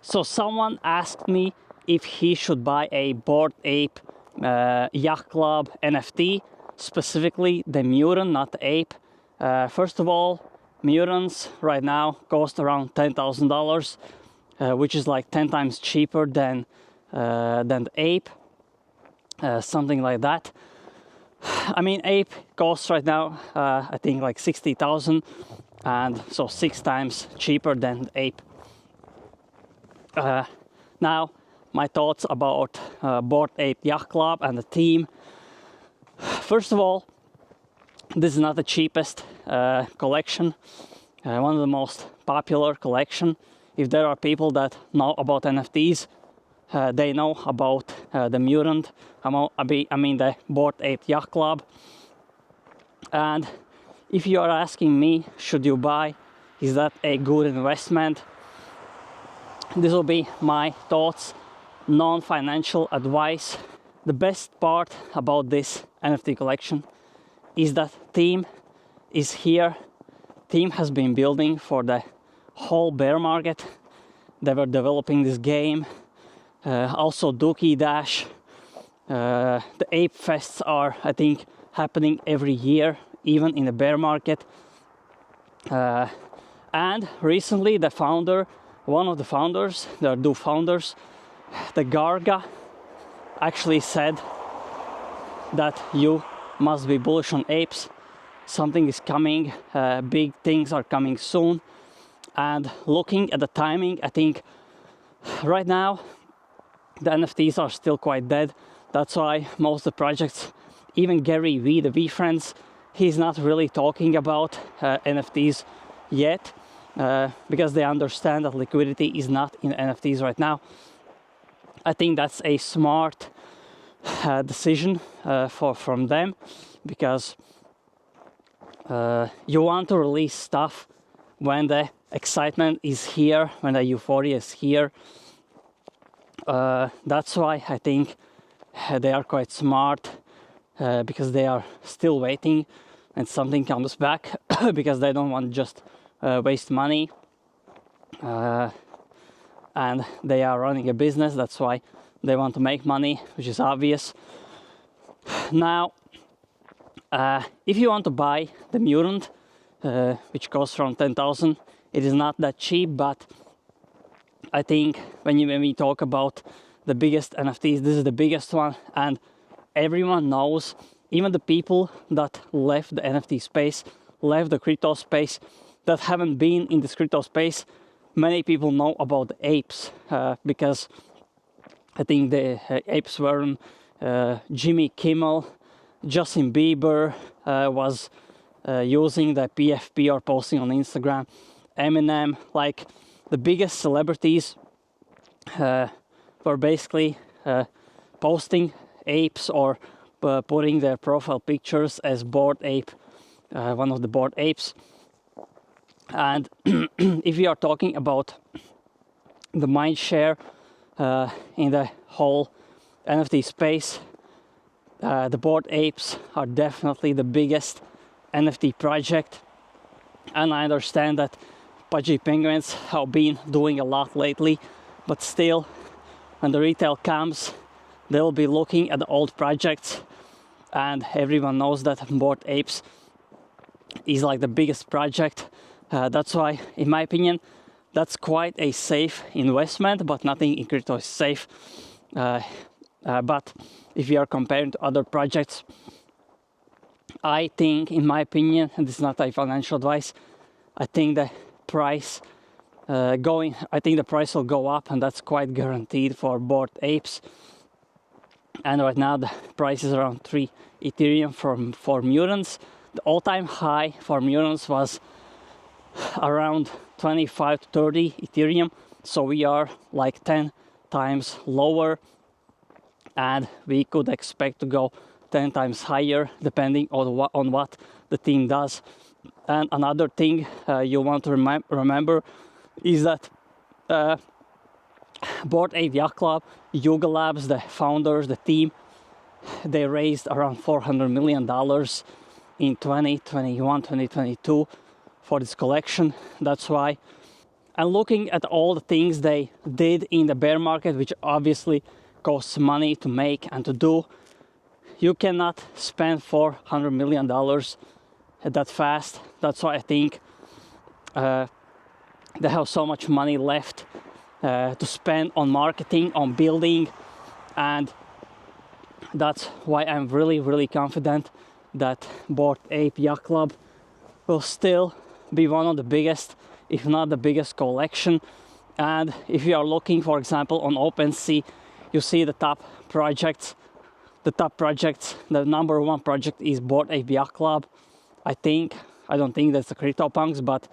So someone asked me if he should buy a Bored Ape Yacht Club NFT, specifically the mutant, not the ape. First of all, mutants right now cost around $10,000, which is like 10 times cheaper than the ape, something like that. I mean, ape costs right now, I think like 60,000, and so 6 times cheaper than the ape. Now, my thoughts about Bored Ape Yacht Club and the team. First of all, this is not the cheapest collection, one of the most popular collection. If there are people that know about NFTs, they know about the mutant, I mean the Bored Ape Yacht Club. And if you are asking me, should you buy, is that a good investment? This will be my thoughts, non-financial advice. The best part about this NFT collection is that team is here. Team has been building for the whole bear market. They were developing this game. Also Dookie Dash. The Ape Fests are, I think, happening every year, even in the bear market. And recently the founder, one of the founders, there are two founders, the Garga, actually said that you must be bullish on apes. Something is coming, big things are coming soon. And looking at the timing, I think right now the NFTs are still quite dead. That's why most of the projects, even Gary Vee, the VeeFriends, he's not really talking about NFTs yet, because they understand that liquidity is not in NFTs right now. I think that's a smart decision from them, because you want to release stuff when the excitement is here, when the euphoria is here. That's why I think they are quite smart, because they are still waiting and something comes back, because they don't want to just waste money. And they are running a business, that's why they want to make money, which is obvious. Now, if you want to buy the mutant, which costs around 10,000, it is not that cheap, but I think when we talk about the biggest NFTs, this is the biggest one, and everyone knows, even the people that left the NFT space, left the crypto space, that haven't been in this crypto space, many people know about the apes, because I think the apes were on Jimmy Kimmel, Justin Bieber was using the PFP or posting on Instagram, Eminem, like the biggest celebrities were basically posting apes or putting their profile pictures as Bored Ape, one of the Bored Apes. And if you are talking about the mind share in the whole NFT space, the Bored Apes are definitely the biggest NFT project. And I understand that Pudgy Penguins have been doing a lot lately, but still, when the retail comes, they'll be looking at the old projects, and everyone knows that Bored Apes is like the biggest project. That's why, in my opinion, that's quite a safe investment, but nothing in crypto is safe. But if you are comparing to other projects, I think, in my opinion, and this is not a financial advice, I think the price the price will go up, and that's quite guaranteed for Bored Apes. And right now the price is around 3 Ethereum for mutants. The all-time high for mutants was around 25 to 30 Ethereum, so we are like 10 times lower, and we could expect to go 10 times higher depending on what the team does. And another thing you want to remember is that Bored Ape Yacht Club, Yuga Labs, the founders, the team, they raised around $400 million in 2021, 2022 for this collection. That's why and looking at all the things they did in the bear market, which obviously costs money to make and to do, you cannot spend $400 million that fast. That's why I think they have so much money left to spend on marketing, on building, and that's why I'm really confident that Bored Ape Yacht Club will still be one of the biggest, if not the biggest collection. And if you are looking, for example, on OpenSea, you see the top projects. The number one project is Bored Ape Yacht Club. I don't think that's the CryptoPunks, but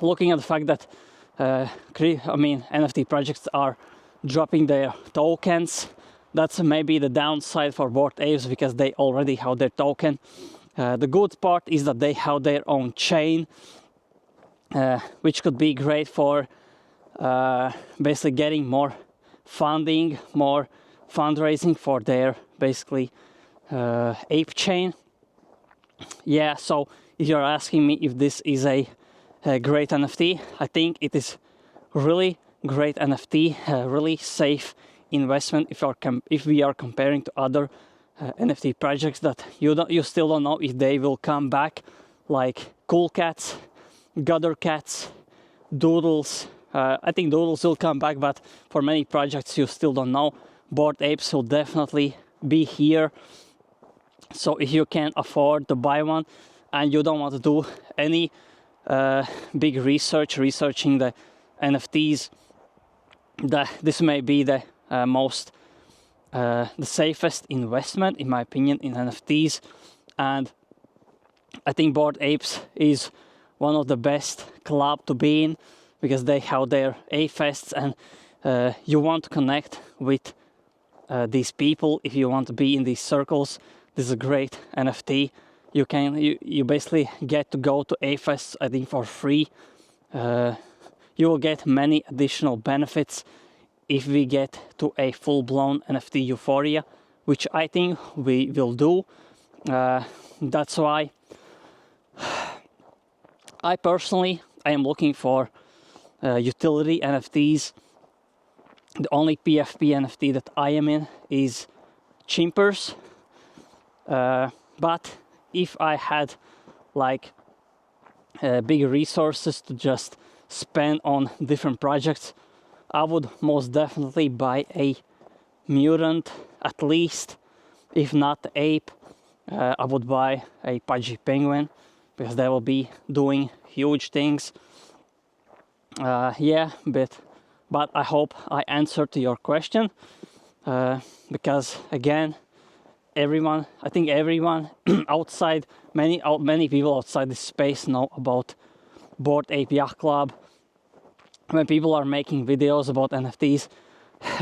looking at the fact that NFT projects are dropping their tokens, that's maybe the downside for Bored Apes, because they already have their token. The good part is that they have their own chain, which could be great for basically getting more funding, more fundraising for their basically ape chain. Yeah, so if you're asking me if this is a great NFT, I think it is really great NFT, really safe investment if we are comparing to other NFT projects that you still don't know if they will come back, like Cool Cats, Gutter Cats, Doodles. I think Doodles will come back, but for many projects you still don't know. Bored Apes will definitely be here. So if you can afford to buy one and you don't want to do any big researching the NFTs, this may be the the safest investment, in my opinion, in NFTs. And I think Bored Apes is one of the best club to be in, because they have their Ape Fests, and you want to connect with these people. If you want to be in these circles, this is a great NFT. You basically get to go to Ape Fests, I think, for free. You will get many additional benefits if we get to a full-blown NFT euphoria, which I think we will do. That's why I am looking for utility NFTs. The only PFP NFT that I am in is Chimpers. But if I had like big resources to just spend on different projects, I would most definitely buy a mutant, at least. If not the ape, I would buy a pudgy penguin, because they will be doing huge things. Yeah, but I hope I answered to your question, because again, I think everyone outside, many people outside this space know about Bored Ape Yacht Club. When people are making videos about NFTs,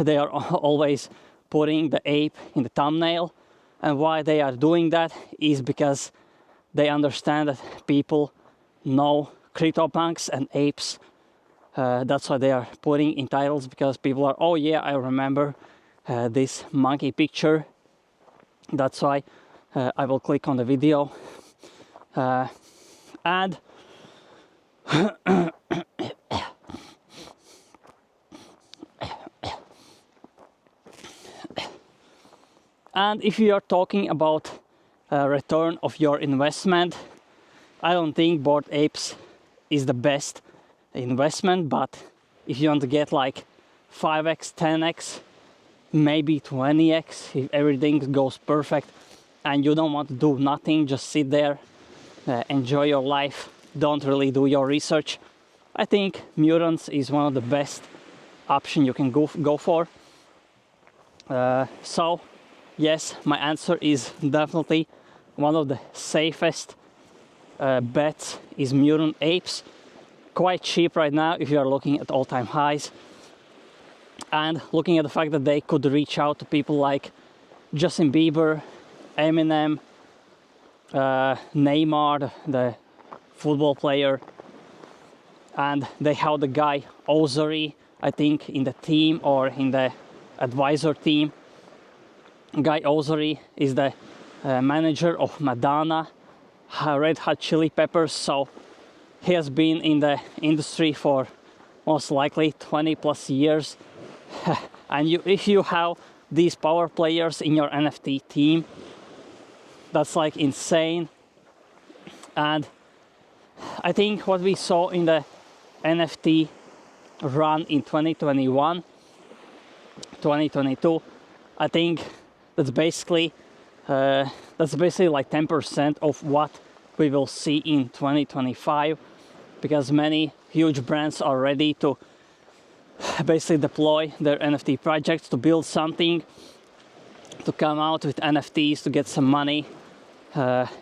they are always putting the ape in the thumbnail. And why they are doing that is because they understand that people know CryptoPunks and apes. That's why they are putting in titles, because people are, oh yeah, I remember this monkey picture. That's why I will click on the video. And and if you are talking about return of your investment, I don't think Bored Apes is the best investment, but if you want to get like 5x, 10x, maybe 20x, if everything goes perfect and you don't want to do nothing, just sit there, enjoy your life, don't really do your research, I think Mutants is one of the best option you can go for. So yes, my answer is definitely one of the safest bets is Mutant Apes. Quite cheap right now if you are looking at all-time highs, and looking at the fact that they could reach out to people like Justin Bieber, Eminem, Neymar, the football player, and they have the guy Ozuri, I think, in the team or in the advisor team. Guy Ozuri is the manager of Madonna, Red Hot Chili Peppers, so he has been in the industry for most likely 20 plus years. And if you have these power players in your NFT team, that's like insane. And I think what we saw in the NFT run in 2021, 2022, I think that's basically like 10% of what we will see in 2025, because many huge brands are ready to basically deploy their NFT projects to build something, to come out with NFTs, to get some money.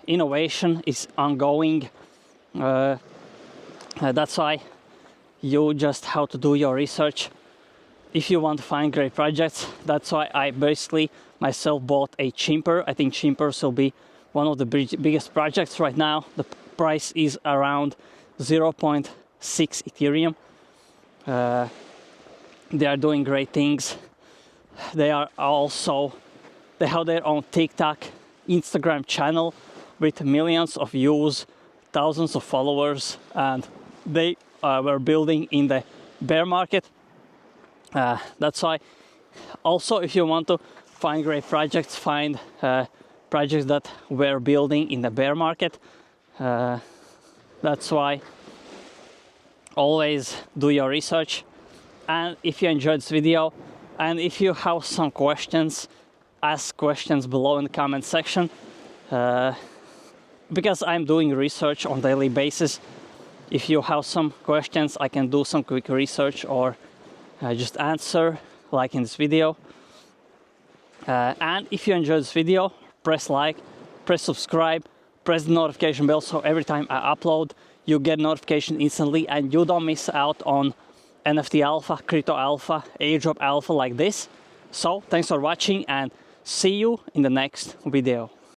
Innovation is ongoing. That's why you just have to do your research if you want to find great projects. That's why I basically myself bought a chimper. I think chimpers will be one of the biggest projects right now. The price is around 0.6 Ethereum. They are doing great things. They have their own TikTok, Instagram channel with millions of views, thousands of followers, and they were building in the bear market. That's why also, if you want to find great projects, find projects that were building in the bear market. That's why always do your research. And if you enjoyed this video, and if you have some questions, ask questions below in the comment section, because I'm doing research on a daily basis. If you have some questions, I can do some quick research or just answer, like in this video. And if you enjoyed this video, press like, press subscribe, press the notification bell, so every time I upload, you get notification instantly and you don't miss out on NFT alpha, crypto alpha, airdrop alpha like this. So thanks for watching and see you in the next video.